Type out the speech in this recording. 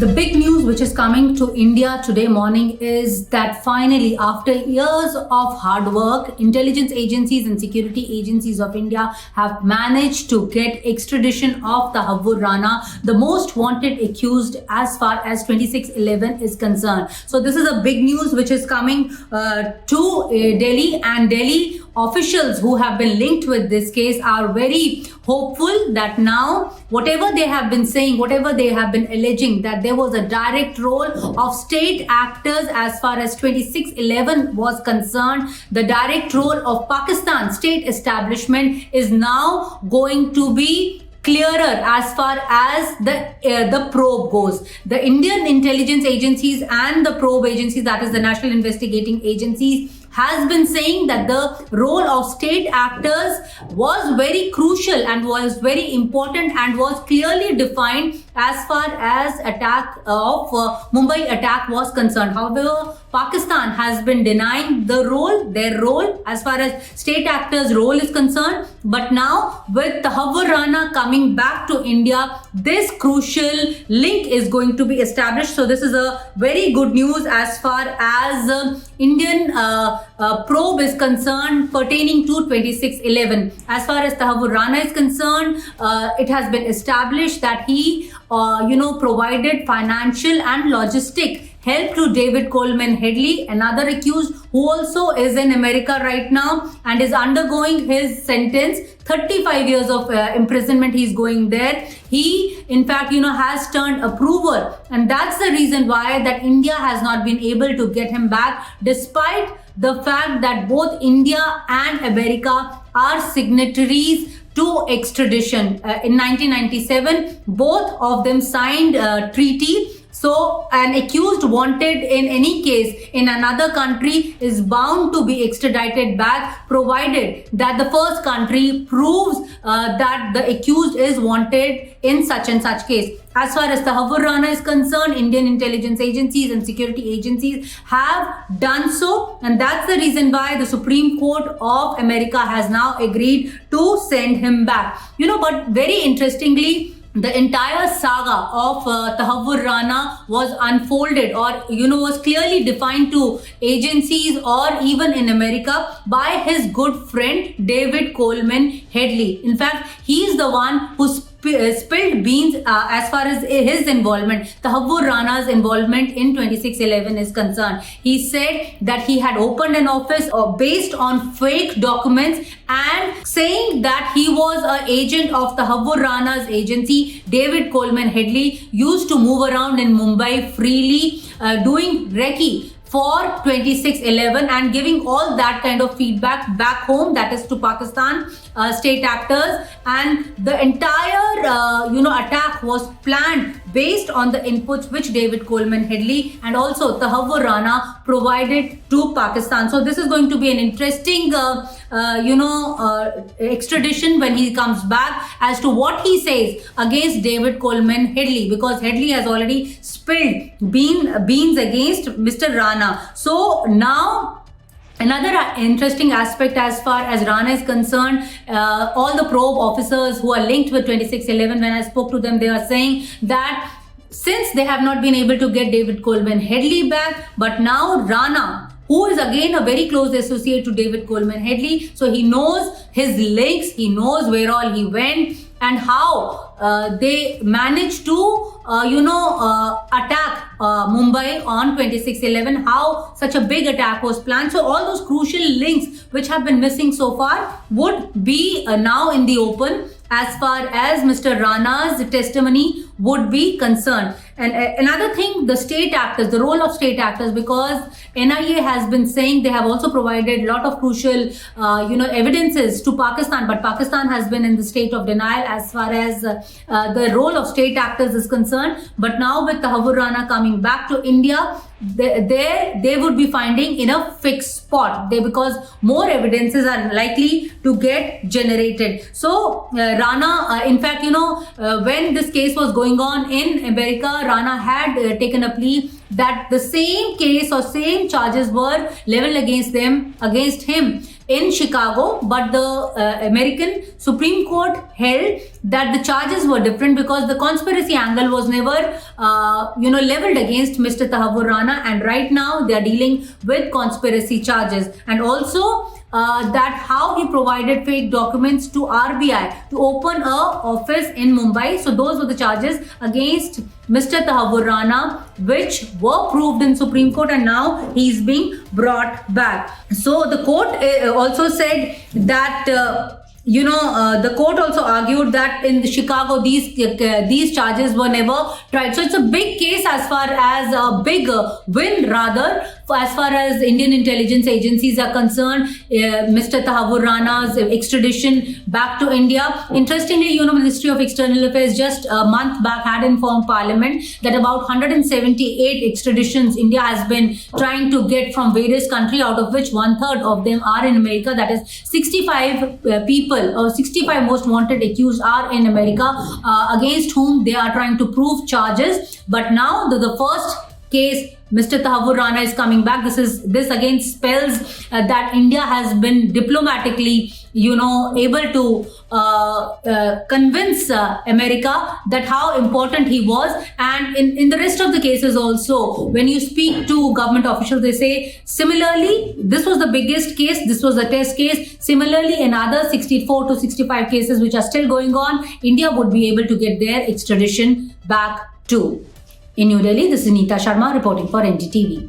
The big news which is coming to India today morning is that finally, after years of hard work, intelligence agencies and security agencies of India have managed to get extradition of Tahavvur Rana, the most wanted accused as far as 2611 is concerned. So this is a big news which is coming to Delhi, and Delhi officials who have been linked with this case are very hopeful that now whatever they have been saying, whatever they have been alleging, that there was a direct role of state actors as far as 2611 was concerned, the direct role of Pakistan state establishment is now going to be clearer as far as the probe goes. The Indian intelligence agencies and the probe agencies, that is the National Investigating Agencies, has been saying that the role of state actors was very crucial and was very important and was clearly defined as far as attack of Mumbai attack was concerned. However, Pakistan has been denying their role as far as state actors' role is concerned. But now with Tahavvur Rana coming back to India, this crucial link is going to be established. So this is a very good news as far as Indian probe is concerned pertaining to 2611. As far as Tahavvur Rana is concerned, it has been established that he provided financial and logistic help to David Coleman Headley, another accused who also is in America right now and is undergoing his sentence. 35 years of imprisonment he's going there. He in fact has turned approver, and that's the reason why that India has not been able to get him back, despite the fact that both India and America are signatories to extradition. In 1997, both of them signed a treaty. So an accused wanted in any case in another country is bound to be extradited back, provided that the first country proves that the accused is wanted in such and such case. As far as Tahavvur Rana is concerned, Indian intelligence agencies and security agencies have done so, and that's the reason why the Supreme Court of America has now agreed to send him back. But very interestingly, the entire saga of Tahavvur Rana was unfolded or was clearly defined to agencies or even in America by his good friend David Coleman Headley. In fact, he is the one who spilled beans as far as his involvement, Tahavvur Rana's involvement in 2611 is concerned. He said that he had opened an office based on fake documents and saying that he was an agent of Tahavvur Rana's agency. David Coleman Headley used to move around in Mumbai freely doing recce for 2611 and giving all that kind of feedback back home, that is to Pakistan state actors, and the entire attack was planned based on the inputs which David Coleman Headley and also Tahavvur Rana provided to Pakistan. So this is going to be an interesting extradition when he comes back as to what he says against David Coleman Headley, because Headley has already spilled beans against Mr. Rana. So now another interesting aspect as far as Rana is concerned, all the probe officers who are linked with 2611, when I spoke to them, they are saying that since they have not been able to get David Coleman Headley back, but now Rana, who is again a very close associate to David Coleman Headley, so he knows his links, he knows where all he went and how they managed to attack Mumbai on 2611, how such a big attack was planned. So all those crucial links which have been missing so far would be now in the open as far as Mr. Rana's testimony would be concerned. And another thing, the state actors, the role of state actors, because NIA has been saying they have also provided a lot of crucial evidences to Pakistan, but Pakistan has been in the state of denial as far as the role of state actors is concerned. But now with Tahavvur Rana coming back to India, they would be finding in a fixed spot because more evidences are likely to get generated. So Rana, in fact, when this case was going on in America, Rana had taken a plea that the same case or same charges were leveled against him in Chicago, but the American Supreme Court held that the charges were different because the conspiracy angle was never, leveled against Mr. Tahavvur Rana, and right now they are dealing with conspiracy charges, and also that how he provided fake documents to RBI to open a office in Mumbai. So those were the charges against Mr. Tahavvur Rana, which were proved in Supreme Court, and now he's being brought back. So the court also said that the court also argued that in Chicago these charges were never tried. So it's a big case, as far as a big win rather, as far as Indian intelligence agencies are concerned. Mr. Tahavvur Rana's extradition back to India. Interestingly, Ministry of External Affairs just a month back had informed Parliament that about 178 extraditions India has been trying to get from various countries, out of which 1/3 of them are in America. That is 65 people, or 65 most wanted accused are in America, against whom they are trying to prove charges. But now the first case, Mr. Tahavvur Rana is coming back. This again spells that India has been diplomatically, able to convince America that how important he was. And in the rest of the cases also, when you speak to government officials, they say similarly, this was the biggest case, this was a test case. Similarly, in other 64 to 65 cases which are still going on, India would be able to get their extradition back too. In New Delhi, this is Neeta Sharma reporting for NDTV.